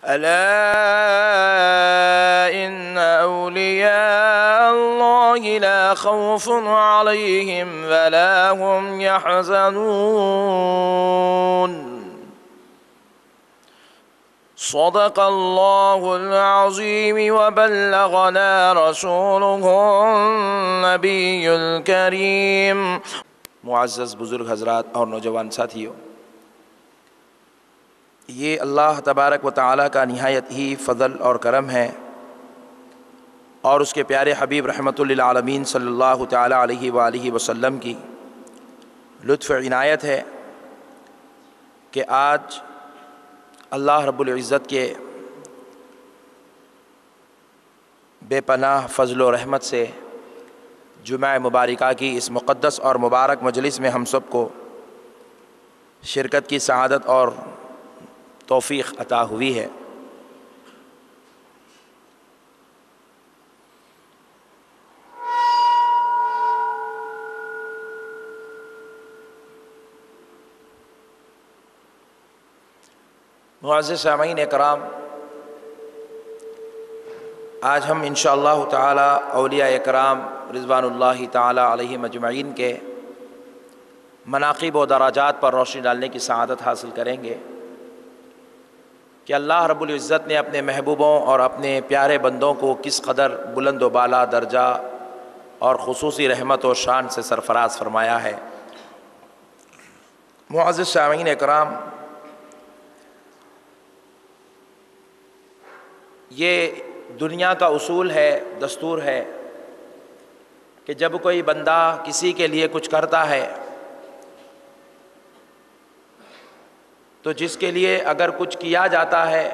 अला इन्न औलिया अल्लाहि ला खौफुन अलैहिम वला हुम यहज़नून। सदक़ल्लाहुल अज़ीम व बल्लगना रसूलुहुन नबियुल करीम। मुअज़्ज़ज़ बुज़ुर्ग हज़रात और नौजवान साथियों, ये अल्लाह तबारक व तआला का निहायत ही फ़ज़ल और करम है और उसके प्यारे हबीब रहमतुल लिल आलमीन सल्लल्लाहु तआला अलैहि व आलिहि वसल्लम की लुत्फ़ इनायत है कि आज अल्लाह रब्बुल इज़्ज़त के बेपनाह फ़ज़ल व रहमत से जुमा मुबारका की इस मुक़द्दस और मुबारक मजलिस में हम सब को शिरकत की सआदत और तौफ़ीक़ अता हुई है। मुअज़्ज़िज़ सामीन इकराम, आज हम इंशाअल्लाह ताला औलिया इकराम रिज़वानुल्लाहि ताला अलैहिम अजमईन के मनाक़िब व दराजात पर रोशनी डालने की सआदत हासिल करेंगे कि अल्लाह रब्बुल इज़्ज़त ने अपने महबूबों और अपने प्यारे बंदों को किस कदर बुलंद व बाला दर्जा और ख़ुसूसी रहमत और शान से सरफराज फरमाया है। मुअज़्ज़िज़ सामीन इकराम, ये दुनिया का उसूल है, दस्तूर है कि जब कोई बंदा किसी के लिए कुछ करता है तो जिसके लिए अगर कुछ किया जाता है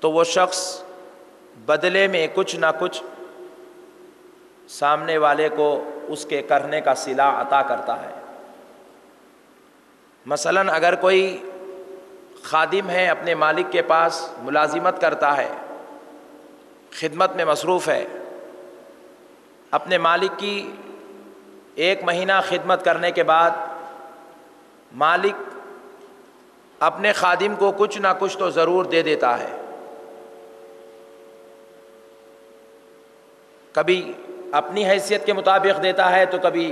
तो वो शख्स बदले में कुछ ना कुछ सामने वाले को उसके करने का सिला अता करता है। मसलन अगर कोई खादिम है, अपने मालिक के पास मुलाजिमत करता है, खिदमत में मसरूफ़ है, अपने मालिक की 1 महीना खिदमत करने के बाद मालिक अपने खादिम को कुछ ना कुछ तो ज़रूर दे देता है। कभी अपनी हैसियत के मुताबिक देता है तो कभी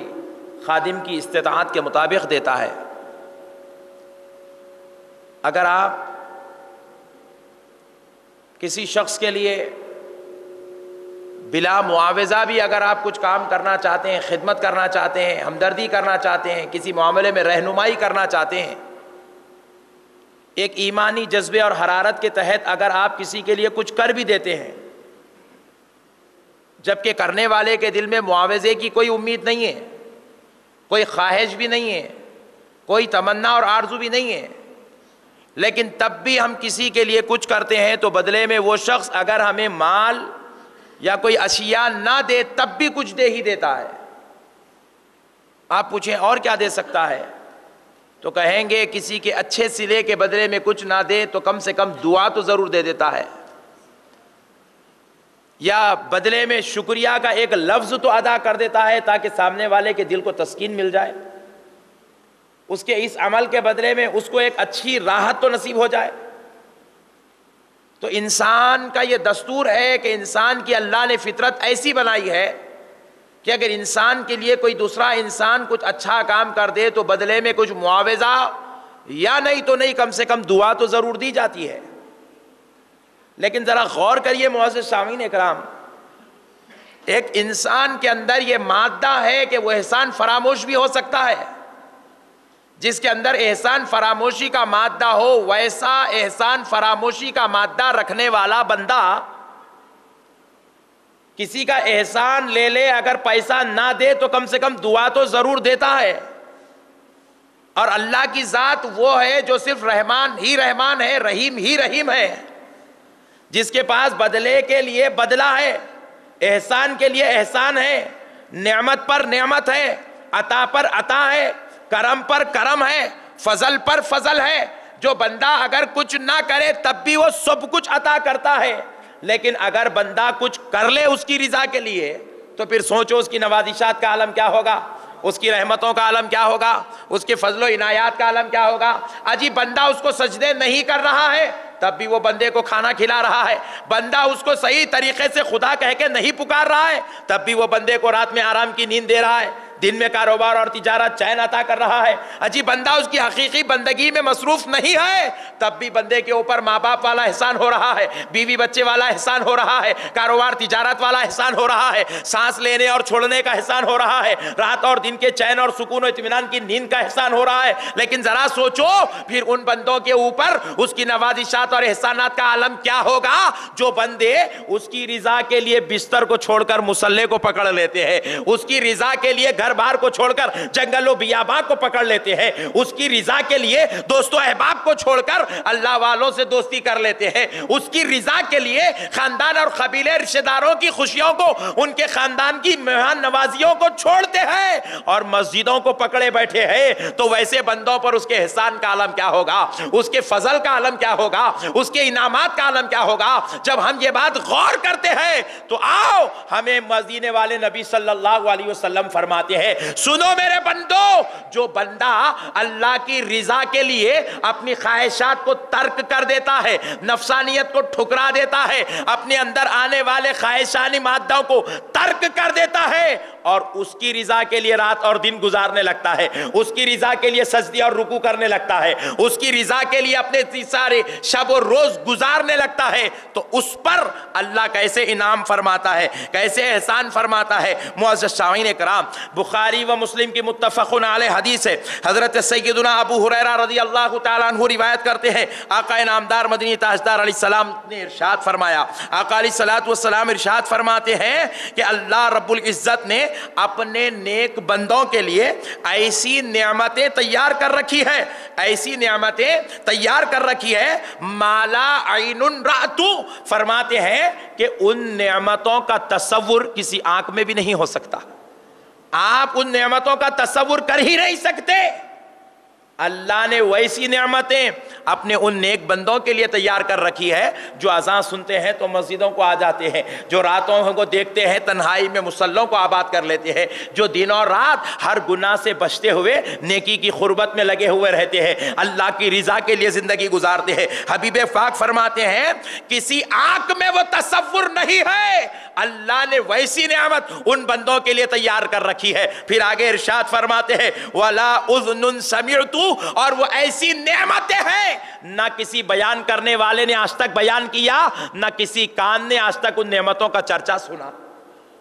खादिम की इस्तिताअत के मुताबिक देता है। अगर आप किसी शख्स के लिए बिला मुआवज़ा भी अगर आप कुछ काम करना चाहते हैं, खिदमत करना चाहते हैं, हमदर्दी करना चाहते हैं, किसी मामले में रहनुमाई करना चाहते हैं, एक ईमानी जज्बे और हरारत के तहत अगर आप किसी के लिए कुछ कर भी देते हैं, जबकि करने वाले के दिल में मुआवज़े की कोई उम्मीद नहीं है, कोई ख्वाहिश भी नहीं है, कोई तमन्ना और आरज़ू भी नहीं है, लेकिन तब भी हम किसी के लिए कुछ करते हैं तो बदले में वो शख्स अगर हमें माल या कोई अशिया ना दे तब भी कुछ दे ही देता है। आप पूछें और क्या दे सकता है, तो कहेंगे किसी के अच्छे सिले के बदले में कुछ ना दे तो कम से कम दुआ तो ज़रूर दे देता है, या बदले में शुक्रिया का एक लफ्ज़ तो अदा कर देता है ताकि सामने वाले के दिल को तस्कीन मिल जाए, उसके इस अमल के बदले में उसको एक अच्छी राहत तो नसीब हो जाए। तो इंसान का ये दस्तूर है कि इंसान की अल्लाह ने फितरत ऐसी बनाई है कि अगर इंसान के लिए कोई दूसरा इंसान कुछ अच्छा काम कर दे तो बदले में कुछ मुआवज़ा या नहीं तो नहीं, कम से कम दुआ तो ज़रूर दी जाती है। लेकिन ज़रा गौर करिए मुअज़्ज़िज़ सामीन इकराम, एक इंसान के अंदर ये मादा है कि वो एहसान फरामोश भी हो सकता है। जिसके अंदर एहसान फरामोशी का मादा हो, वैसा एहसान फरामोशी का मादा रखने वाला बंदा किसी का एहसान ले ले, अगर पैसा ना दे तो कम से कम दुआ तो ज़रूर देता है। और अल्लाह की ज़ात वो है जो सिर्फ रहमान ही रहमान है, रहीम ही रहीम है, जिसके पास बदले के लिए बदला है, एहसान के लिए एहसान है, नेमत पर नेमत है, अता पर अता है, करम पर करम है, फजल पर फजल है। जो बंदा अगर कुछ ना करे तब भी वो सब कुछ अता करता है, लेकिन अगर बंदा कुछ कर ले उसकी रिजा के लिए तो फिर सोचो उसकी नवाजिशात का आलम क्या होगा, उसकी रहमतों का आलम क्या होगा, उसके फजलो इनायात का आलम क्या होगा। अजी बंदा उसको सजदे नहीं कर रहा है तब भी वो बंदे को खाना खिला रहा है। बंदा उसको सही तरीके से खुदा कह के नहीं पुकार रहा है, तब भी वो बंदे को रात में आराम की नींद दे रहा है, दिन में कारोबार और तिजारत चैन अता कर रहा है। अजी बंदा उसकी हकीकी बंदगी में मसरूफ नहीं है, तब भी बंदे के ऊपर माँ बाप वाला एहसान हो रहा है, बीवी बच्चे वाला एहसान हो रहा है, कारोबार तिजारत वाला एहसान हो रहा है, सांस लेने और छोड़ने का एहसान हो रहा है, रात और दिन के चैन और सुकून और इत्मीनान की नींद का एहसान हो रहा है। लेकिन जरा सोचो फिर उन बंदों के ऊपर उसकी नवाजिशात और एहसानात का आलम क्या होगा जो बंदे उसकी रिजा के लिए बिस्तर को छोड़कर मुसल्ले को पकड़ लेते हैं, उसकी रिजा के लिए घर बार को छोड़कर जंगलों बियाबा को पकड़ लेते हैं, उसकी रिजा के लिए दोस्तों अहबाब को छोड़कर अल्लाह वालों से दोस्ती कर लेते हैं, उसकी रिजा के लिए खानदान और कबीले रिश्तेदारों की खुशियों को, उनके खानदान की मेहमान नवाजियों को छोड़ते हैं और मस्जिदों को पकड़े बैठे हैं। तो वैसे बंदों पर उसके एहसान का आलम क्या होगा, उसके फजल का आलम क्या होगा, उसके इनामात का आलम क्या होगा। जब हम ये बात गौर करते हैं तो आओ हमें मदीने वाले नबी सल्लल्लाहु अलैहि वसल्लम फरमाते हैं, सुनो मेरे बंदो, जो बंदा अल्लाह की रिजा के लिए अपनी ख्वाहिशात को तर्क कर देता है, नफसानियत को ठुकरा देता है, अपने अंदर आने वाले ख्वाहिशानी मादाओं को तर्क कर देता है और उसकी रिजा के लिए रात और दिन गुजारने लगता है, उसकी रिजा के लिए सजदी और रुकू करने लगता है, उसकी रिजा के लिए अपने सारे शब और रोज गुजारने लगता है, तो उस पर अल्लाह कैसे इनाम फरमाता है, कैसे एहसान फरमाता है। मुअज़्ज़ज़ शामीन कराम, बुखारी व मुस्लिम की मुत्तफ़क़ुन अलैह हदीस है, हज़रत सय्यदुना अबू हुरैरा रज़ियल्लाहु तआला अन्हु रिवायत करते हैं, आका नामदार मदनी ताजदार अलैहिस्सलाम ने इरशाद फरमाया, आका अलैहिस्सलातु वस्सलाम इरशाद फरमाते हैं कि अल्लाह रब्बुल इज़्ज़त ने अपने नेक बंदों के लिए ऐसी नेमतें तैयार कर रखी है, ऐसी नेमतें तैयार कर रखी है, माला ऐनुन रातु, फरमाते हैं कि उन नेमतों का तसव्वुर किसी आंख में भी नहीं हो सकता, आप उन नेमतों का तसव्वुर कर ही नहीं सकते। अल्लाह ने वैसी नेमतें अपने उन नेक बंदों के लिए तैयार कर रखी है जो अज़ान सुनते हैं तो मस्जिदों को आ जाते हैं, जो रातों को देखते हैं तन्हाई में मुसल्लों को आबाद कर लेते हैं, जो दिन और रात हर गुनाह से बचते हुए नेकी की खुरबत में लगे हुए रहते हैं, अल्लाह की रिजा के लिए जिंदगी गुजारते हैं। हबीब पाक फरमाते हैं किसी आंख में वो तसव्वुर नहीं है, अल्लाह ने वैसी नेमत उन बंदों के लिए तैयार कर रखी है। फिर आगे इरशाद फरमाते हैं वला उज़्नुन समिअतु, और वो ऐसी नेमतें हैं ना किसी बयान करने वाले ने आज तक बयान किया, ना किसी कान ने आज तक उन नेमतों का चर्चा सुना।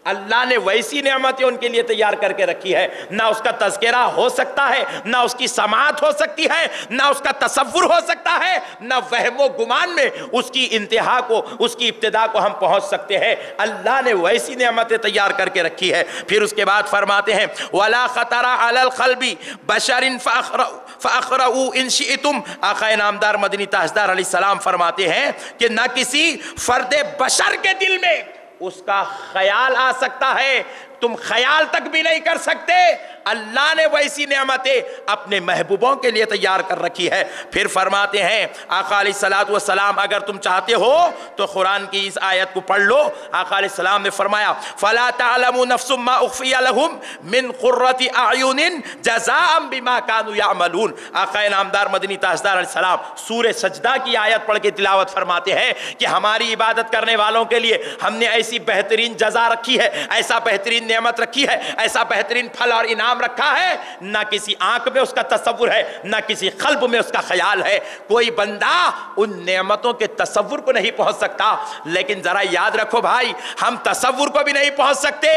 अल्लाह ने वैसी नेमतें उनके लिए तैयार करके रखी है, ना उसका तज़किरा हो सकता है, ना उसकी समाअत हो सकती है, ना उसका तसव्वुर हो सकता है, ना वहमो गुमान में उसकी इंतहा को, उसकी इब्तिदा को हम पहुंच सकते हैं। अल्लाह ने वैसी नेमतें तैयार करके रखी है। फिर उसके बाद फरमाते हैं वला खतरा अलल क़ल्बि बशरिन फ़अक़रऊ इन शिअतुम, आक़ा नामदार मदनी ताजदार अलैहिस्सलाम फरमाते हैं कि ना किसी फर्द बशर के दिल में उसका ख्याल आ सकता है, तुम ख्याल तक भी नहीं कर सकते। अल्लाह ने वैसी नेमतें अपने महबूबों के लिए तैयार कर रखी है। फिर फरमाते हैं आका अलैहिस्सलातु वस्सलाम, अगर तुम चाहते हो तो कुरान की इस आयत को पढ़ लो। आका अलैहिस्सलाम ने फरमाया फला तअलमु नफ्सुम मा उख्फिया लहुम मिन कुर्रति अयुनिन जज़ाअम बिमा कानू यअमलून। आका नामदार मदनी ताजदार अलैहिस्सलाम सूरह सजदा की आयत पढ़ के तिलावत फरमाते हैं कि हमारी इबादत करने वालों के लिए हमने ऐसी बेहतरीन जज़ा रखी है, ऐसा बेहतरीन नेमत रखी है, ऐसा बेहतरीन फल और इनाम रखा है, ना किसी आंख में उसका तसव्वुर है, ना किसी कल्ब में उसका ख्याल है। कोई बंदा उन नेमतों के तसव्वुर को नहीं पहुंच सकता। लेकिन जरा याद रखो भाई, हम तसव्वुर को भी नहीं पहुंच सकते,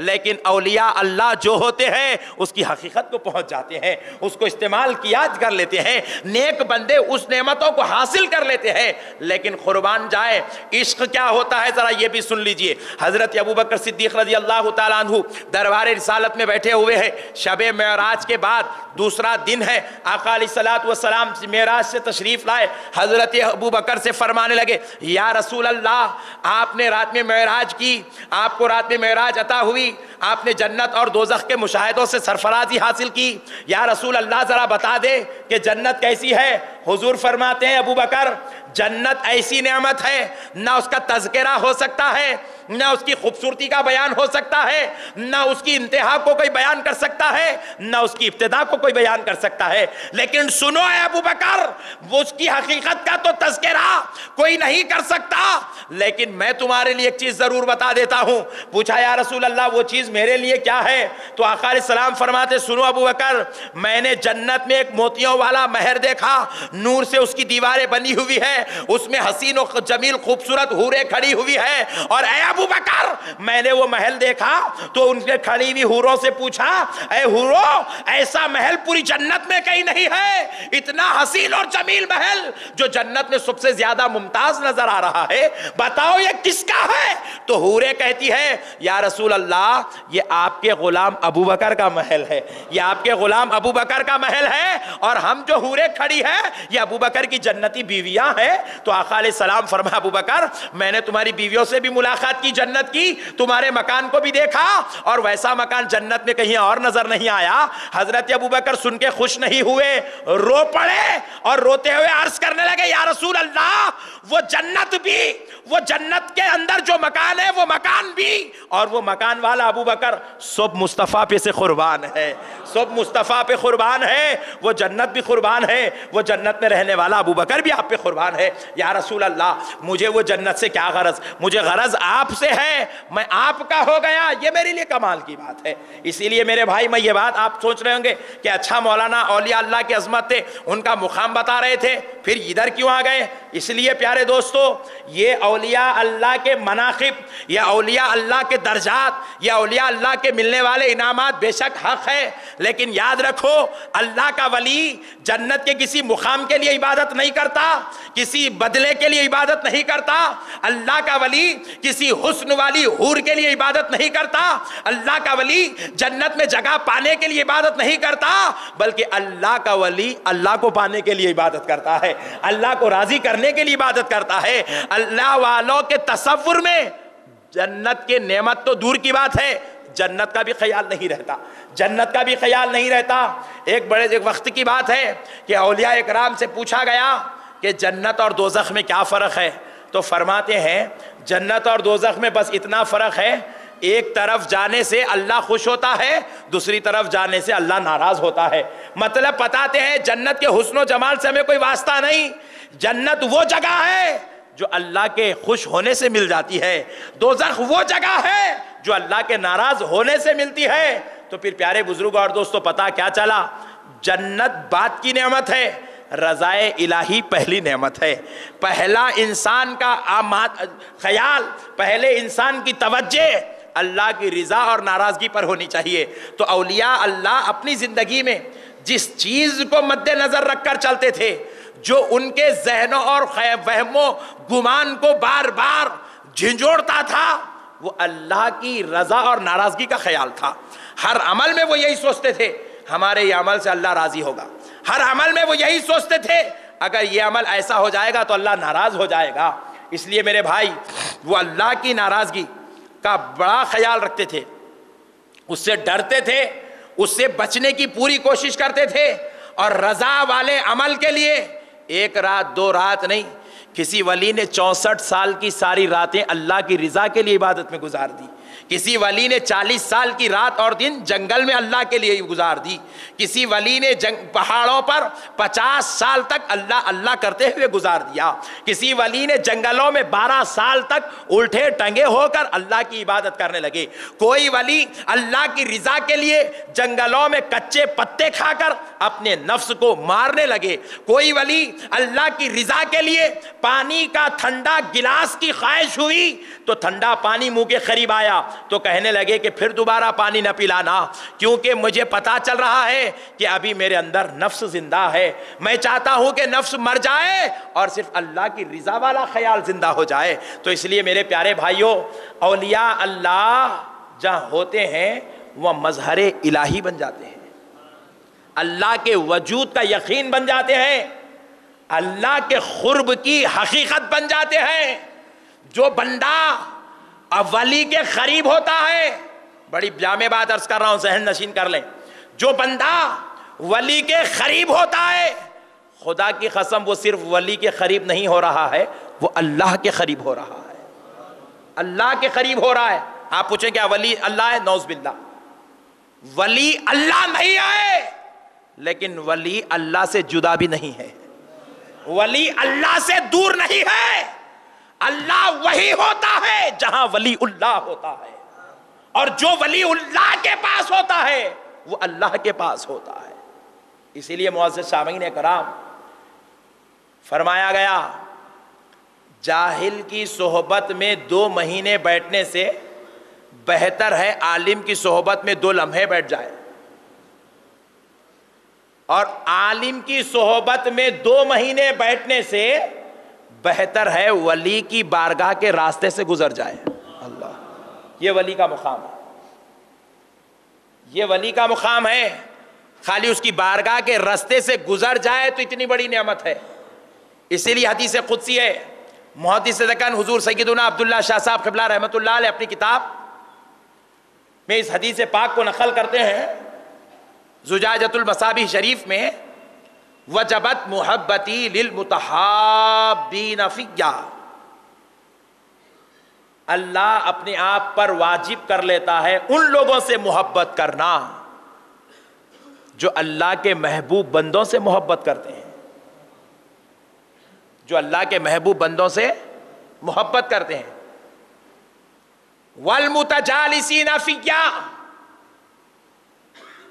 लेकिन औलिया अल्लाह जो होते हैं उसकी हकीकत को पहुंच जाते हैं, उसको इस्तेमाल किया कर लेते हैं। नेक बंदे उस नेमतों को हासिल कर लेते हैं। लेकिन कुर्बान जाए इश्क क्या होता है, जरा ये भी सुन लीजिए। हजरत अबू बकर सिद्दीक रज़ी अल्लाह तआला अन्हु दरबार रिसालत में बैठे हुए हैं। शबे मेराज के बाद दूसरा दिन है। आका अलैहिस्सलातु वस्सलाम मेराज से तशरीफ लाए। हजरत अबू बकर से फरमाने लगे या रसूल अल्लाह, आपने रात में मेराज की, आपको रात में मेराज अता हुई, आपने जन्नत और दोज़ख के मुशाहिदों से सरफराजी हासिल की। या रसूल अल्लाह जरा बता दे कि जन्नत कैसी है? हुजूर फरमाते हैं अबू बकर, जन्नत ऐसी नेमत है ना उसका तज़किरा हो सकता है, ना उसकी खूबसूरती का बयान हो सकता है, ना उसकी इंतहा को कोई बयान कर सकता है, ना उसकी इब्तिदा को कोई बयान कर सकता है। लेकिन सुनो है अबू बकर, वो उसकी हकीकत का तो तज़किरा कोई नहीं कर सकता, लेकिन मैं तुम्हारे लिए एक चीज जरूर बता देता हूं। पूछा या रसूल अल्लाह वो चीज मेरे लिए क्या है? तो आका अलैहिस्सलाम फरमाते, सुनो अबू बकर, मैंने जन्नत में एक मोतियों वाला महल देखा, नूर से उसकी दीवारें बनी हुई है, उसमें हसीन और जमील खूबसूरत हूरें खड़ी हुई है। और ऐ अबू बकर, मैंने वो महल देखा तो उनके खड़ी हुई हूरों से पूछा, ऐ हूरो, ऐसा महल पूरी जन्नत में कहीं नहीं है, इतना हसीन और जमील महल जो जन्नत में सबसे ज्यादा मुमताज नजर आ रहा है, बताओ ये किसका है? तो हूरे कहती है, या रसूल अल्लाह, ये आपके गुलाम अबू बकर का महल है, ये आपके गुलाम अबू बकर का महल है, और हम जो हूरे खड़ी है ये अबू बकर की जन्नती बीवियां हैं। तो आका अलैहिस्सलाम फरमाया, अबू बकर, मैंने तुम्हारी बीवियों से भी मुलाकात की, जन्नत की, तुम्हारे मकान को भी देखा, और वैसा मकान जन्नत में कहीं और नजर नहीं आया। हजरत अबू बकर सुन के खुश नहीं हुए, रो पड़े और रोते हुए अर्ज करने लगे, या रसूल अल्लाह, वो जन्नत भी, वो जन्नत के अंदर जो मकान है वो मकान भी, और वो मकान वाला अबू बकर सब मुस्तफ़ा पे से कुर्बान है, सब मुस्तफ़ा पे कुर्बान है, वो जन्नत भी कुर्बान है, वो जन्नत में रहने वाला अबू बकर भी आप पे कुर्बान है। या रसूल अल्लाह, मुझे वो जन्नत से क्या गरज, मुझे गरज आपसे है, मैं आपका हो गया, ये मेरे लिए कमाल की बात है। इसीलिए मेरे भाई, मैं ये बात आप सोच रहे होंगे कि अच्छा मौलाना औलिया अल्लाह की अजमत थे, उनका मुकाम बता रहे थे, फिर इधर क्यों आ गए? इसलिए प्यारे दोस्तों, ये औलिया अल्लाह के मनाकिब, या औलिया अल्लाह के दर्जात, या औलिया अल्लाह के मिलने वाले इनामात बेशक हक है, लेकिन याद रखो, अल्लाह का वली जन्नत के किसी मुकाम के लिए इबादत नहीं करता, किसी बदले के लिए इबादत नहीं करता। अल्लाह का वली किसी हुस्न वाली हूर के लिए इबादत नहीं करता, अल्लाह का वली जन्नत में जगह पाने के लिए इबादत नहीं करता, बल्कि अल्लाह का वली अल्लाह को पाने के लिए इबादत करता है, अल्लाह को राजी करने के लिए इबादत करता है। अल्लाह वालों के तसव्वुर में जन्नत के नेमत तो दूर की बात है, जन्नत का भी ख्याल नहीं रहता, जन्नत का भी ख्याल नहीं रहता। एक वक्त की बात है कि औलिया इकराम से पूछा गया कि जन्नत और दोज़ख में क्या फ़र्क है? तो फरमाते हैं, जन्नत और दोज़ख में बस इतना फ़र्क है, एक तरफ जाने से अल्लाह खुश होता है, दूसरी तरफ जाने से अल्लाह नाराज़ होता है। मतलब बताते हैं, जन्नत के हुस्न जमाल से हमें कोई वास्ता नहीं, जन्नत वो जगह है जो अल्लाह के खुश होने से मिल जाती है, दोज़ख वो जगह है जो अल्लाह के नाराज होने से मिलती है। तो फिर प्यारे बुजुर्ग और दोस्तों, पता क्या चला? जन्नत बात की नेमत है, रज़ाए इलाही पहली नेमत है। पहला इंसान का ख्याल, पहले इंसान की तवज्जे अल्लाह की रिज़ा और नाराज़गी पर होनी चाहिए। तो औलिया अल्लाह अपनी ज़िंदगी में जिस चीज़ को मद्देनज़र रखकर चलते थे, जो उनके जहनों और वहमों गुमान को बार बार झिंझोड़ता था, वो अल्लाह की रज़ा और नाराज़गी का ख्याल था। हर अमल में वो यही सोचते थे, हमारे ये अमल से अल्लाह राज़ी होगा। हर अमल में वो यही सोचते थे, अगर ये अमल ऐसा हो जाएगा तो अल्लाह नाराज़ हो जाएगा। इसलिए मेरे भाई, वो अल्लाह की नाराज़गी का बड़ा ख्याल रखते थे, उससे डरते थे, उससे बचने की पूरी कोशिश करते थे, और रज़ा वाले अमल के लिए एक रात दो रात नहीं, किसी वली ने 64 साल की सारी रातें अल्लाह की रिज़ा के लिए इबादत में गुजार दी। किसी वली ने 40 साल की रात और दिन जंगल में अल्लाह के लिए गुजार दी। किसी वली ने पहाड़ों पर 50 साल तक अल्लाह अल्लाह करते हुए गुजार दिया। किसी वली ने जंगलों में 12 साल तक उल्टे टंगे होकर अल्लाह की इबादत करने लगे। कोई वली अल्लाह की रिज़ा के लिए जंगलों में कच्चे पत्ते खाकर अपने नफ्स को मारने लगे। कोई वली अल्लाह की रिज़ा के लिए पानी का ठंडा गिलास की ख्वाहिश हुई तो ठंडा पानी मुंह के करीब आया तो कहने लगे कि फिर दोबारा पानी न पिलाना, क्योंकि मुझे पता चल रहा है कि अभी मेरे अंदर नफ्स जिंदा है। मैं चाहता हूं कि नफ्स मर जाए और सिर्फ अल्लाह की रिज़ा वाला ख्याल जिंदा हो जाए। तो इसलिए मेरे प्यारे भाइयों, औलिया अल्लाह जहां होते हैं वह मजहर इलाही बन जाते हैं, अल्लाह के वजूद का यकीन बन जाते हैं, अल्लाह के खुर्ब की हकीकत बन जाते हैं। जो बंदा वली के करीब होता है, बड़ी जामे बात अर्ज कर रहा हूं, जहन नशीन कर लें, जो बंदा वली के करीब होता है। खुदा की कसम वो सिर्फ वली के करीब नहीं हो रहा है, वो अल्लाह के करीब हो रहा है, अल्लाह के करीब हो रहा है। आप पूछें क्या वली अल्लाह है? नौज बिल्ला, वली अल्लाह नहीं है, लेकिन वली अल्लाह से जुदा भी नहीं है, वली अल्लाह से दूर नहीं है। अल्लाह वही होता है जहां वली उल्लाह होता है, और जो वली उल्लाह के पास होता है वो अल्लाह के पास होता है। इसीलिए मुअज़्ज़िज़ सामीन कराम, फरमाया गया जाहिल की सोहबत में 2 महीने बैठने से बेहतर है आलिम की सोहबत में 2 लम्हे बैठ जाए, और आलिम की सोहबत में 2 महीने बैठने से बेहतर है वली की बारगाह के रास्ते से गुजर जाए। अल्लाह, ये वली का मुकाम है, ये वली का मुकाम है। खाली उसकी बारगाह के रास्ते से गुजर जाए तो इतनी बड़ी नेमत है। इसीलिए हदीस कुदसी है, मुहद्दिस दक्कन हुजूर सैयदुना अब्दुल्ला शाह साहब क़िबला रहमतुल्लाह अलैह अपनी किताब में इस हदीस पाक को नकल करते हैं, ज़ुजाजतुल मसाबिह शरीफ में, वजबत मुहब्बती लिल मुतहाब्बीन फिय्या, अल्लाह अपने आप पर वाजिब कर लेता है उन लोगों से मोहब्बत करना जो अल्लाह के महबूब बंदों से मोहब्बत करते हैं, जो अल्लाह के महबूब बंदों से मोहब्बत करते हैं। वल मुतजालिसीना फिय्या,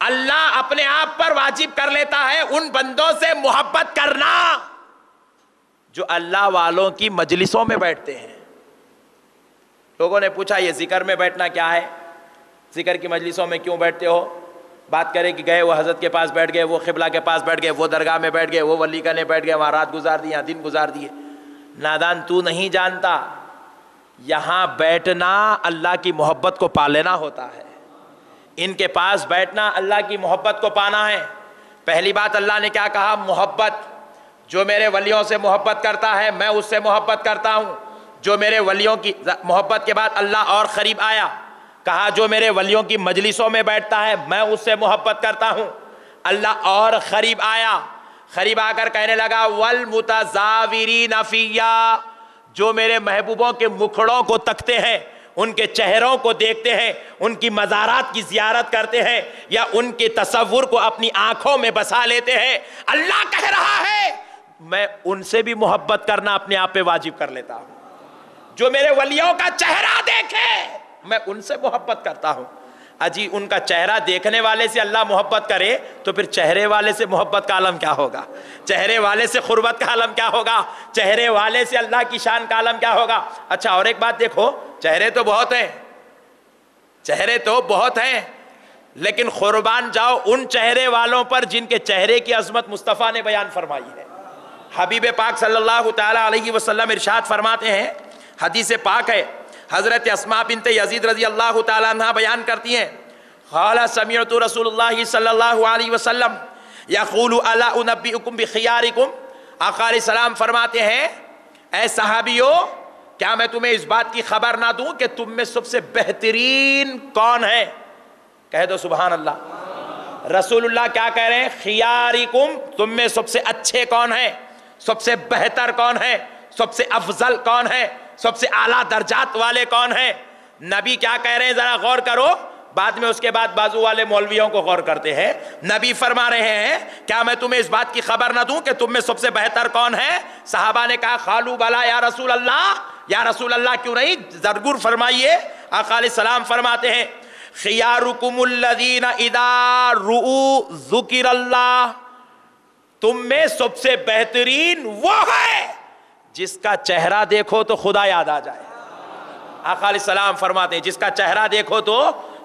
अल्लाह अपने आप पर वाजिब कर लेता है उन बंदों से मोहब्बत करना जो अल्लाह वालों की मजलिसों में बैठते हैं। लोगों ने पूछा ये जिक्र में बैठना क्या है, जिक्र की मजलिसों में क्यों बैठते हो? बात करें कि गए वो हजरत के पास बैठ गए, वो क़िबला के पास बैठ गए, वो दरगाह में बैठ गए, वो वली का ने बैठ गए, वहाँ रात गुजार दी, यहाँ दिन गुजार दिए। नादान, तू नहीं जानता, यहाँ बैठना अल्लाह की मोहब्बत को पा लेना होता है। इनके पास बैठना अल्लाह की मोहब्बत को पाना है। पहली बात अल्लाह ने क्या कहा? मोहब्बत। जो मेरे वलियों से मोहब्बत करता है मैं उससे मोहब्बत करता हूँ। जो मेरे वलियों की मोहब्बत के बाद अल्लाह और क़रीब आया, कहा जो मेरे वलियों की मजलिसों में बैठता है मैं उससे मोहब्बत करता हूँ। अल्लाह और क़रीब आया, क़रीब आकर कहने लगा वल मुतज़ाविरीन फ़िय्या, जो मेरे महबूबों के मुखड़ों को तकते हैं, उनके चेहरों को देखते हैं, उनकी मज़ारात की ज़ियारत करते हैं, या उनके तसव्वुर को अपनी आंखों में बसा लेते हैं, अल्लाह कह रहा है मैं उनसे भी मोहब्बत करना अपने आप पे वाजिब कर लेता हूँ। जो मेरे वलियों का चेहरा देखे मैं उनसे मोहब्बत करता हूँ। अजी, उनका चेहरा देखने वाले से अल्लाह मोहब्बत करे तो फिर चेहरे वाले से मोहब्बत का आलम क्या होगा? चेहरे वाले से खुर्बत का आलम क्या होगा? चेहरे वाले से अल्लाह की शान का आलम क्या होगा? अच्छा, और एक बात देखो, चेहरे तो बहुत हैं, चेहरे तो बहुत हैं, लेकिन कुर्बान जाओ उन चेहरे वालों पर जिनके चेहरे की अजमत मुस्तफ़ा ने बयान फरमाई है। हबीब पाक सल्लल्लाहु ताला अलैहि वसल्लम इरशाद फरमाते हैं, हदीस पाक है, हज़रत अस्मा बिन्त यज़ीद रज़ी अल्लाह ताला अन्हा बयान करती हैं, क़ाला समिअतु रसूलुल्लाह सल्लल्लाहु अलैहि वसल्लम यक़ूलु अला उनब्बिउकुम बिख़ियारिकुम, आका अलैहिस्सलाम फरमाते हैं, ऐ सहाबियों, क्या मैं तुम्हें इस बात की खबर ना दूं कि तुम में सबसे बेहतरीन कौन है? कह दो सुभान अल्लाह। रसूलुल्लाह क्या कह रहे हैं? खियारिकुम, तुम में सबसे अच्छे कौन है, सबसे बेहतर कौन है, सबसे अफजल कौन है, सबसे आला दर्जात वाले कौन है? नबी क्या कह रहे हैं जरा गौर करो, बाद में उसके बाद बाजू वाले मौलवियों को गौर करते हैं। नबी फरमा रहे हैं क्या मैं तुम्हें इस बात की खबर ना दूं कि तुम में सबसे बेहतर कौन है? सहाबा ने कहा खालू बला या रसूल अल्लाह, या रसूल अल्लाह क्यों नहीं, जरूर फरमाइए। आका अलैहिस्सलाम फरमाते हैं खियारुकुमुल्लज़ीना इदा रुउ ज़ुकिरल्लाह, तुम में सबसे बेहतरीन वो है जिसका चेहरा देखो तो खुदा याद आ जाए। आका अलैहिस्सलाम फरमाते हैं जिसका चेहरा देखो तो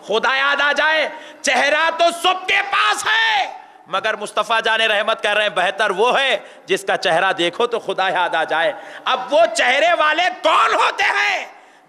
खुदा याद आ जाए। चेहरा तो सबके पास है, मगर मुस्तफ़ा जाने रहमत कर रहे हैं बेहतर वो है जिसका चेहरा देखो तो खुदा याद आ जाए। अब वो चेहरे वाले कौन होते हैं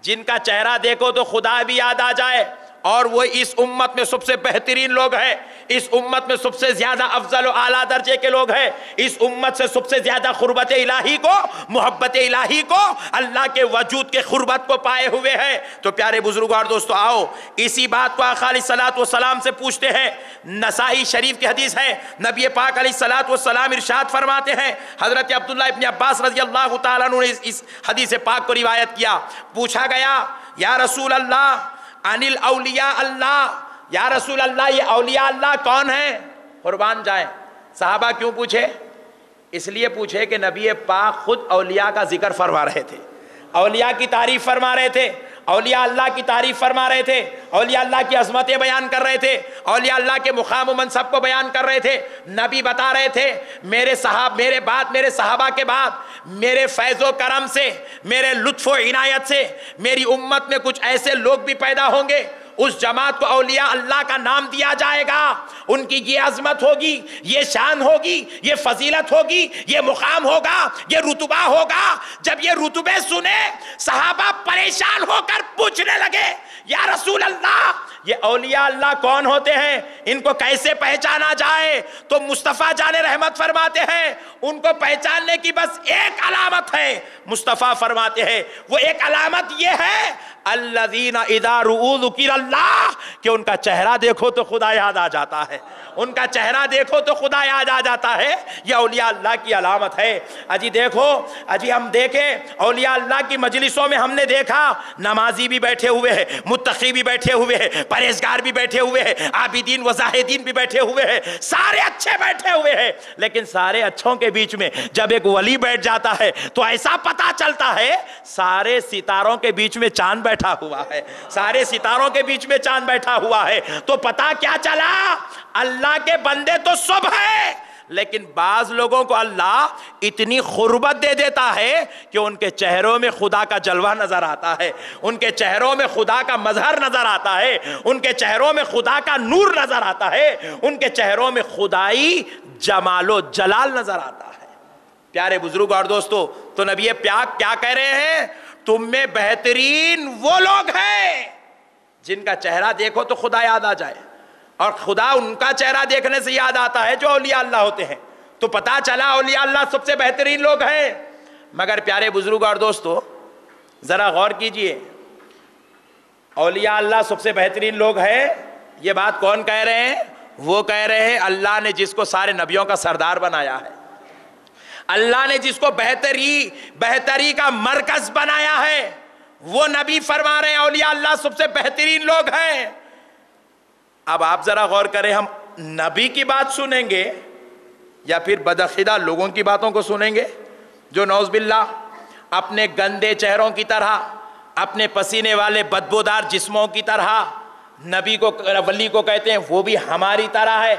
जिनका चेहरा देखो तो खुदा भी याद आ जाए और वो इस उम्मत में सबसे बेहतरीन लोग हैं, इस उम्मत में सबसे ज्यादा अफजल और आला दर्जे के लोग हैं, इस उम्मत से सबसे ज्यादा खुर्बत इलाही को, मोहब्बत इलाही को, अल्लाह के वजूद के खुर्बत को पाए हुए हैं। तो प्यारे बुजुर्ग और दोस्तों, आओ इसी बात को आका अलैहिस्सलातु वस्सलाम से पूछते हैं। नसाई शरीफ की हदीस है, नबी पाक अलैहिस्सलातु वस्सलाम इरशाद फरमाते हैं, हजरत अब्दुल्लाह इब्न अब्बास रज़ियल्लाहु ताला अन्हु ने इस हदीस पाक को रिवायत किया। पूछा गया, या रसूल अल्लाह अनिल औलिया अल्लाह, या रसूल अल्लाह ये औलिया अल्लाह कौन है? कुर्बान जाए, साहबा क्यों पूछे? इसलिए पूछे कि नबी पाक खुद औलिया का जिक्र फरमा रहे थे, औलिया की तारीफ फरमा रहे थे, औलिया अल्लाह की तारीफ फरमा रहे थे, औलिया अल्लाह की अजमतें बयान कर रहे थे, औलिया अल्लाह के मुकाम मनसब को बयान कर रहे थे। नबी बता रहे थे, मेरे सहाबा के बाद मेरे फैज़ो करम से, मेरे लुत्फ़ो इनायत से मेरी उम्मत में कुछ ऐसे लोग भी पैदा होंगे, उस जमात को औलिया अल्लाह का नाम दिया जाएगा। उनकी ये अजमत होगी, ये शान होगी, ये फजीलत होगी, ये मुकाम होगा, ये रुतबा होगा। जब ये रुतबे सुने, सहाबा परेशान होकर पूछने लगे, या रसूल अल्लाह ये औलिया अल्लाह कौन होते हैं, इनको कैसे पहचाना जाए? तो मुस्तफ़ा जाने रहमत फरमाते हैं, उनको पहचानने की बस एक अलामत है। मुस्तफ़ा फरमाते हैं वो एक अलामत ये है, अल्लज़ीना इज़ा रुऊ ज़ुकिरल्लाह, कि उनका चेहरा देखो तो खुदा याद आ जाता है, उनका चेहरा देखो तो खुदा याद आ जाता है। यह औलिया अल्लाह की अलामत है। अजी देखो, अजी हम देखें औलिया अल्लाह की मजलिसों में हमने देखा, नमाजी भी बैठे हुए हैं, मुत्तकी भी बैठे हुए हैं, परहेजगार भी बैठे हुए हैं, आबिदीन व ज़ाहिदीन भी बैठे हुए हैं, सारे अच्छे बैठे हुए हैं। लेकिन सारे अच्छों के बीच में जब एक वली बैठ जाता है तो ऐसा पता चलता है सारे सितारों के बीच में चांद बैठा हुआ है, सारे सितारों के बीच में चांद बैठा हुआ है। तो पता क्या चला, अल्लाह के बंदे तो सब है, लेकिन बाज लोगों को अल्लाह इतनी खुर्बत दे देता है कि उनके चेहरों में खुदा का जलवा नजर आता है, उनके चेहरों में खुदा का मजहर नजर आता है, उनके चेहरों में खुदा का नूर नजर आता है, उनके चेहरों में खुदाई जमालो जलाल नजर आता है। प्यारे बुजुर्ग और दोस्तों, तो नबी पाक क्या कह रहे हैं, तुम में बेहतरीन वो लोग हैं जिनका चेहरा देखो तो खुदा याद आ जाए, और खुदा उनका चेहरा देखने से याद आता है जो औलिया अल्लाह होते हैं। तो पता चला औलिया अल्लाह सबसे बेहतरीन लोग हैं। मगर प्यारे बुजुर्ग और दोस्तों, जरा गौर कीजिए, औलिया अल्लाह सबसे बेहतरीन लोग हैं, ये बात कौन कह रहे हैं? वो कह रहे हैं अल्लाह ने जिसको सारे नबियों का सरदार बनाया है, अल्लाह ने जिसको बेहतरी का मरकज बनाया है, वो नबी फरमा रहे हैं औलिया अल्लाह सबसे बेहतरीन लोग हैं। अब आप जरा गौर करें, हम नबी की बात सुनेंगे या फिर बदअकीदा लोगों की बातों को सुनेंगे जो नौज़बिल्लाह अपने गंदे चेहरों की तरह, अपने पसीने वाले बदबूदार जिस्मों की तरह नबी को, वली को कहते हैं वो भी हमारी तरह है,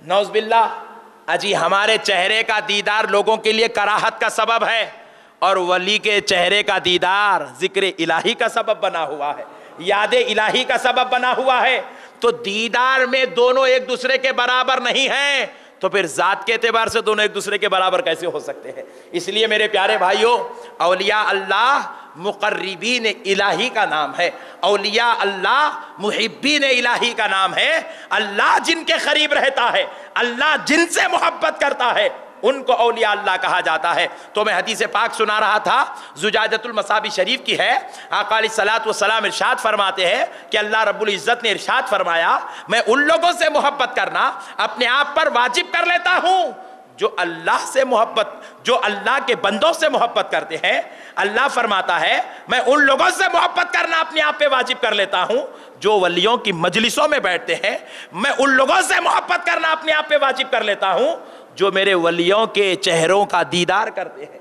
नौज़बिल्लाह। अजी हमारे चेहरे का दीदार लोगों के लिए कराहत का सबब है, और वली के चेहरे का दीदार जिक्र इलाही का सबब बना हुआ है, याद इलाही का सबब बना हुआ है। तो दीदार में दोनों एक दूसरे के बराबर नहीं हैं, तो फिर जात के एतबार से दोनों एक दूसरे के बराबर कैसे हो सकते हैं? इसलिए मेरे प्यारे भाइयों, औलिया अल्लाह मुक़र्रिबीन इलाही का नाम है, औलिया अल्लाह मुहिब्बीन इलाही का नाम है। अल्लाह जिनके करीब रहता है, अल्लाह जिनसे मोहब्बत करता है, उनको औलिया अल्लाह कहा जाता है। तो मैं हदीस पाक सुना रहा था, ज़ुजाजतुल मसाबी शरीफ की है। आका अलैहिस्सलातु वस्सलाम इरशाद फरमाते हैं कि अल्लाह रब्बुल इज़्ज़त ने इरशाद फरमाया, मैं उन लोगों से मोहब्बत करना अपने आप पर वाजिब कर लेता हूँ जो अल्लाह से मोहब्बत, जो अल्लाह के बंदों से मोहब्बत करते हैं। अल्लाह फरमाता है मैं उन लोगों से मोहब्बत करना अपने आप पे वाजिब कर लेता हूँ जो वलियों की मजलिसों में बैठते हैं। मैं उन लोगों से मोहब्बत करना अपने आप पे वाजिब कर लेता हूँ जो मेरे वलियों के चेहरों का दीदार करते हैं।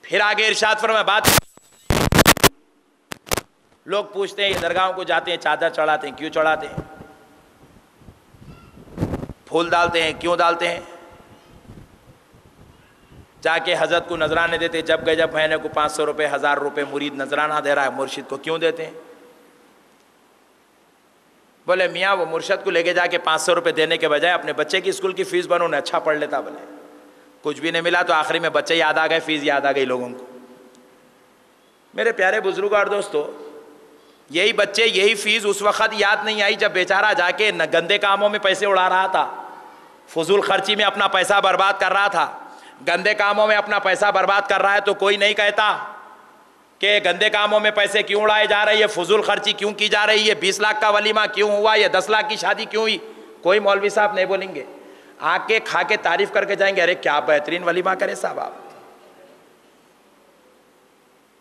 फिर आगे इरशाद फरमाया, बात लोग पूछते हैं, दरगाहों को जाते हैं, चादर चढ़ाते हैं, क्यों चढ़ाते हैं? फूल डालते हैं, क्यों डालते हैं? जाके हजरत को नजराने देते, जब गजब महीने को 500 रुपये 1000 रुपये मुरीद नजराना दे रहा है, मुर्शिद को क्यों देते हैं? बोले मियाँ वो मुर्शिद को लेके जाके 500 रुपये देने के बजाय अपने बच्चे की स्कूल की फीस बनो ने अच्छा पढ़ लेता। बोले कुछ भी नहीं मिला तो आखिरी में बच्चे याद आ गए, फीस याद आ गई लोगों को। मेरे प्यारे बुजुर्ग और दोस्तों, यही बच्चे, यही फीस उस वक्त याद नहीं आई जब बेचारा जाके गंदे कामों में पैसे उड़ा रहा था, फजूल खर्ची में अपना पैसा बर्बाद कर रहा था, गंदे कामों में अपना पैसा बर्बाद कर रहा है। तो कोई नहीं कहता कि गंदे कामों में पैसे क्यों उड़ाए जा रहे हैं, फजूल खर्ची क्यों की जा रही है, 20 लाख का वलीमा क्यों हुआ, या 10 लाख की शादी क्यों हुई। कोई मौलवी साहब नहीं बोलेंगे, आके खा के तारीफ करके जाएंगे, अरे क्या बेहतरीन वलीमा करे साहब आप।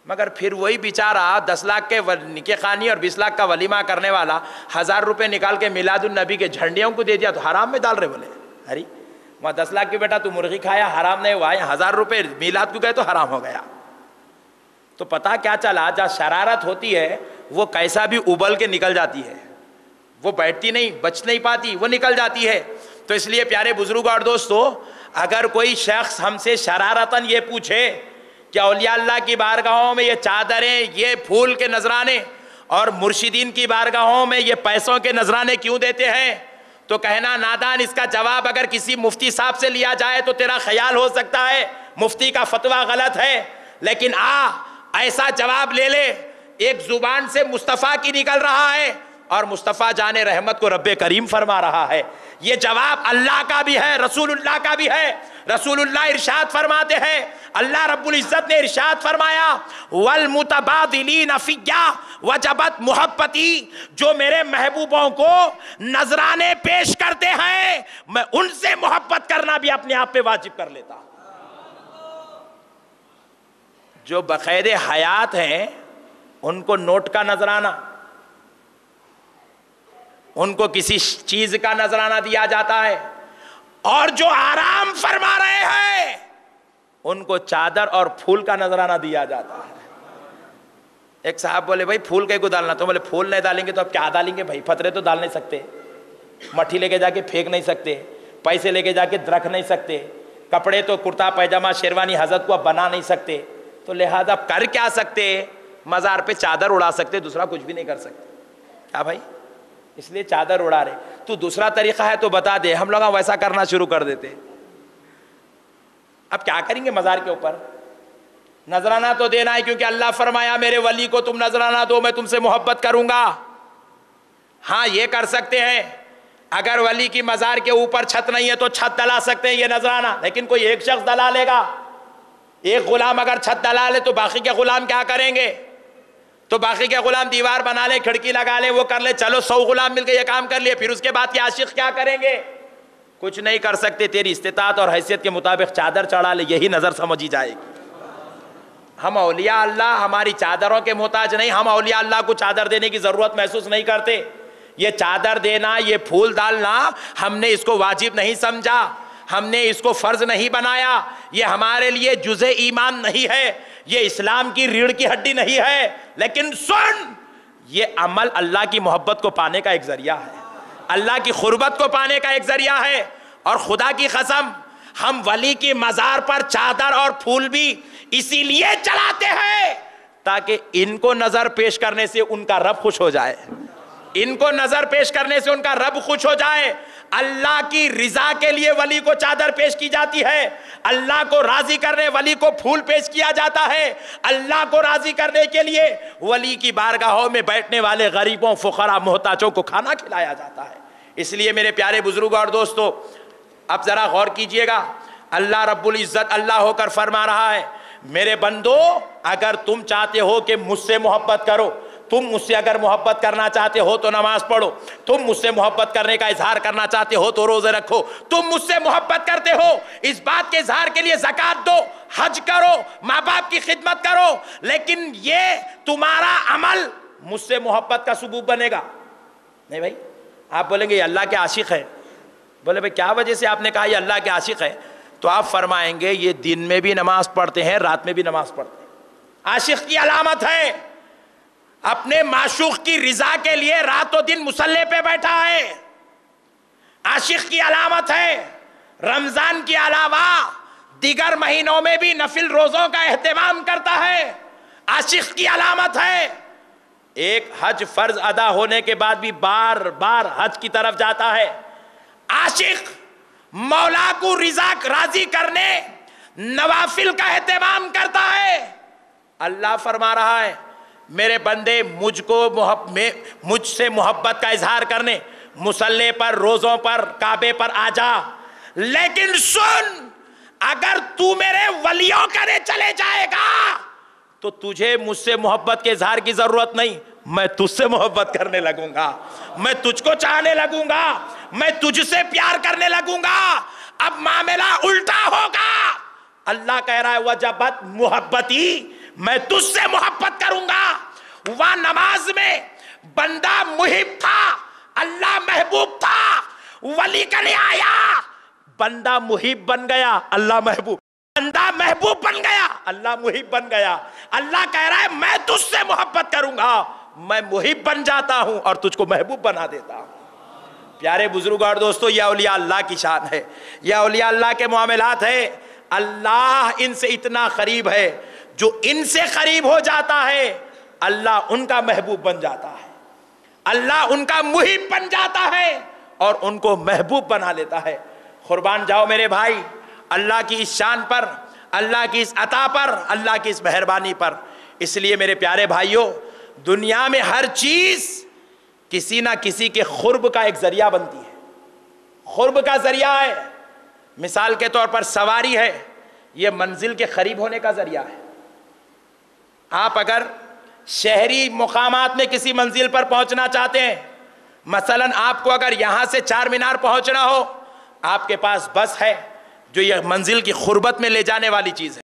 मगर फिर वही बेचारा 10 लाख के निके खानी और 20 लाख का वलीमा करने वाला 1000 रुपये निकाल के मिलादुन नबी के झंडियों को दे दिया तो हराम में डाल रहे। बोले अरे वहाँ 10 लाख की बेटा तू मुर्गी खाया हराम नहीं हुआ, 1000 रुपये मिलाद को गए तो हराम हो गया। तो पता क्या चला, जहाँ शरारत होती है वो कैसा भी उबल के निकल जाती है, वो बैठती नहीं, बच नहीं पाती, वो निकल जाती है। तो इसलिए प्यारे बुजुर्ग और दोस्तों, अगर कोई शख्स हमसे शरारतन ये पूछे कि औलिया अल्लाह की बारगाहों में ये चादरें, ये फूल के नजराने और मुर्शिदीन की बारगाहों में ये पैसों के नजराने क्यों देते हैं, तो कहना नादान, इसका जवाब अगर किसी मुफ्ती साहब से लिया जाए तो तेरा ख्याल हो सकता है मुफ्ती का फतवा गलत है, लेकिन ऐसा जवाब ले ले, एक जुबान से मुस्तफ़ा की निकल रहा है और मुस्तफ़ा जाने रहमत को रब्बे करीम फरमा रहा है। ये जवाब अल्लाह का भी है, रसूलुल्लाह का भी है। रसूलुल्लाह इरशाद फरमाते हैं, अल्लाह रब्बुल इज्जत ने इरशाद फरमाया, वल मुतबादिलीन फिय्या वजबत मुहब्बती, जो मेरे महबूबों को नजराने पेश करते हैं मैं उनसे मोहब्बत करना भी अपने आप पे वाजिब कर लेता। जो बक़ैद हयात हैं उनको नोट का नजराना, उनको किसी चीज का नजराना दिया जाता है, और जो आराम फरमा रहे हैं उनको चादर और फूल का नजराना दिया जाता है। एक साहब बोले भाई फूल के को डालना, तो बोले फूल नहीं डालेंगे तो अब क्या डालेंगे भाई, फतरे तो डाल नहीं सकते, मट्टी लेके जाके फेंक नहीं सकते, पैसे लेके जाके रख नहीं सकते, कपड़े तो कुर्ता पैजामा शेरवानी हजरत को अब बना नहीं सकते, तो लिहाजा कर क्या सकते, मज़ार पे चादर उड़ा सकते, दूसरा कुछ भी नहीं कर सकते। क्या भाई, इसलिए चादर उड़ा रहे। तू दूसरा तरीका है तो बता दे, हम लोग वैसा करना शुरू कर देते। अब क्या करेंगे, मज़ार के ऊपर नजराना तो देना है, क्योंकि अल्लाह फरमाया मेरे वली को तुम नजराना दो मैं तुमसे मोहब्बत करूंगा। हाँ ये कर सकते हैं, अगर वली की मज़ार के ऊपर छत नहीं है तो छत डला सकते हैं ये नजराना, लेकिन कोई एक शख्स डला लेगा, एक गुलाम अगर छत डला ले तो बाकी के गुलाम क्या करेंगे, तो बाकी के गुलाम दीवार बना ले, खिड़की लगा ले, वो कर ले, चलो 100 गुलाम मिलकर ये काम कर लिए, फिर उसके बाद के आशिक क्या करेंगे, कुछ नहीं कर सकते। तेरी इस्तिताअत और हैसियत के मुताबिक चादर चढ़ा ले, यही नजर समझी जाएगी। हम औलिया अल्लाह हमारी चादरों के मोहताज नहीं, हम औलिया अल्लाह को चादर देने की जरूरत महसूस नहीं करते। ये चादर देना, ये फूल डालना, हमने इसको वाजिब नहीं समझा, हमने इसको फर्ज नहीं बनाया, ये हमारे लिए जुज़े ईमान नहीं है, ये इस्लाम की रीढ़ की हड्डी नहीं है। लेकिन सुन, ये अमल अल्लाह की मोहब्बत को पाने का एक जरिया है, अल्लाह की खुर्बत को पाने का एक जरिया है। और खुदा की कसम, हम वली की मज़ार पर चादर और फूल भी इसीलिए चलाते हैं ताकि इनको नजर पेश करने से उनका रब खुश हो जाए, इनको नजर पेश करने से उनका रब खुश हो जाए। अल्लाह की रिजा के लिए वली को चादर पेश की जाती है, अल्लाह को राजी करने वली को फूल पेश किया जाता है, अल्लाह को राजी करने के लिए वली की बारगाहों में बैठने वाले गरीबों फुकरा मोहताजों को खाना खिलाया जाता है। इसलिए मेरे प्यारे बुजुर्ग और दोस्तों, अब जरा गौर कीजिएगा, अल्लाह रब्बुल इज्जत अल्लाह होकर फरमा रहा है, मेरे बंदो अगर तुम चाहते हो कि मुझसे मोहब्बत करो, तुम मुझसे अगर मोहब्बत करना चाहते हो तो नमाज पढ़ो, तुम मुझसे मोहब्बत करने का इजहार करना चाहते हो तो रोजे रखो, तुम मुझसे मोहब्बत करते हो इस बात के इजहार के लिए ज़कात दो, हज करो, माँ बाप की खिदमत करो, लेकिन ये तुम्हारा अमल मुझसे मोहब्बत का सबूत बनेगा नहीं। भाई आप बोलेंगे ये अल्लाह के आशिक है, बोले भाई क्या वजह से आपने कहा ये अल्लाह के आशिक है, तो आप फरमाएंगे ये दिन में भी नमाज पढ़ते हैं, रात में भी नमाज पढ़ते हैं। आशिक की अलामत है, अपने माशूक की रिजा के लिए रातों दिन मुसल्ले पे बैठा है। आशिक की अलामत है, रमजान के अलावा दीगर महीनों में भी नफिल रोजों का एहतमाम करता है। आशिक की अलामत है, एक हज फर्ज अदा होने के बाद भी बार बार हज की तरफ जाता है। आशिक मौला को रिजा राजी करने नवाफिल का एहतमाम करता है। अल्लाह फरमा रहा है, मेरे बंदे मुझसे मोहब्बत का इजहार करने मुसल्ले पर, रोजों पर, काबे पर आ जा, लेकिन सुन, अगर तू मेरे वलियों करे चले जाएगा तो तुझे मुझसे मोहब्बत के इजहार की जरूरत नहीं, मैं तुझसे मोहब्बत करने लगूंगा, मैं तुझको चाहने लगूंगा, मैं तुझसे प्यार करने लगूंगा। अब मामला उल्टा होगा। अल्लाह कह रहा है वजबत मोहब्बती, मैं तुझसे मोहब्बत करूंगा। वह नमाज में बंदा मुहिब था, अल्लाह महबूब था, वली करने आया, बंदा मुहिब बन गया, अल्लाह महबूब, बंदा महबूब बन गया, अल्लाह मुहिब बन गया। अल्लाह कह रहा है मैं तुझसे मोहब्बत करूंगा, मैं मुहिब बन जाता हूं और तुझको महबूब बना देता हूं। प्यारे बुजुर्ग और दोस्तों, यह औलिया अल्लाह की शान है, यह औलिया अल्लाह के मामलात है। अल्लाह इनसे इतना करीब है, जो इनसे करीब हो जाता है अल्लाह उनका महबूब बन जाता है, अल्लाह उनका मुहिब बन जाता है और उनको महबूब बना लेता है। कुर्बान जाओ मेरे भाई अल्लाह की इस शान पर, अल्लाह की इस अता पर, अल्लाह की इस मेहरबानी पर। इसलिए मेरे प्यारे भाइयों, दुनिया में हर चीज किसी ना किसी के खुर्ब का एक जरिया बनती है, खुर्ब का जरिया है। मिसाल के तौर पर सवारी है, यह मंजिल के करीब होने का जरिया है। आप अगर शहरी मुकामात में किसी मंजिल पर पहुंचना चाहते हैं, मसलन आपको अगर यहां से चार मीनार पहुंचना हो, आपके पास बस है जो यह मंजिल की खुर्बत में ले जाने वाली चीज है।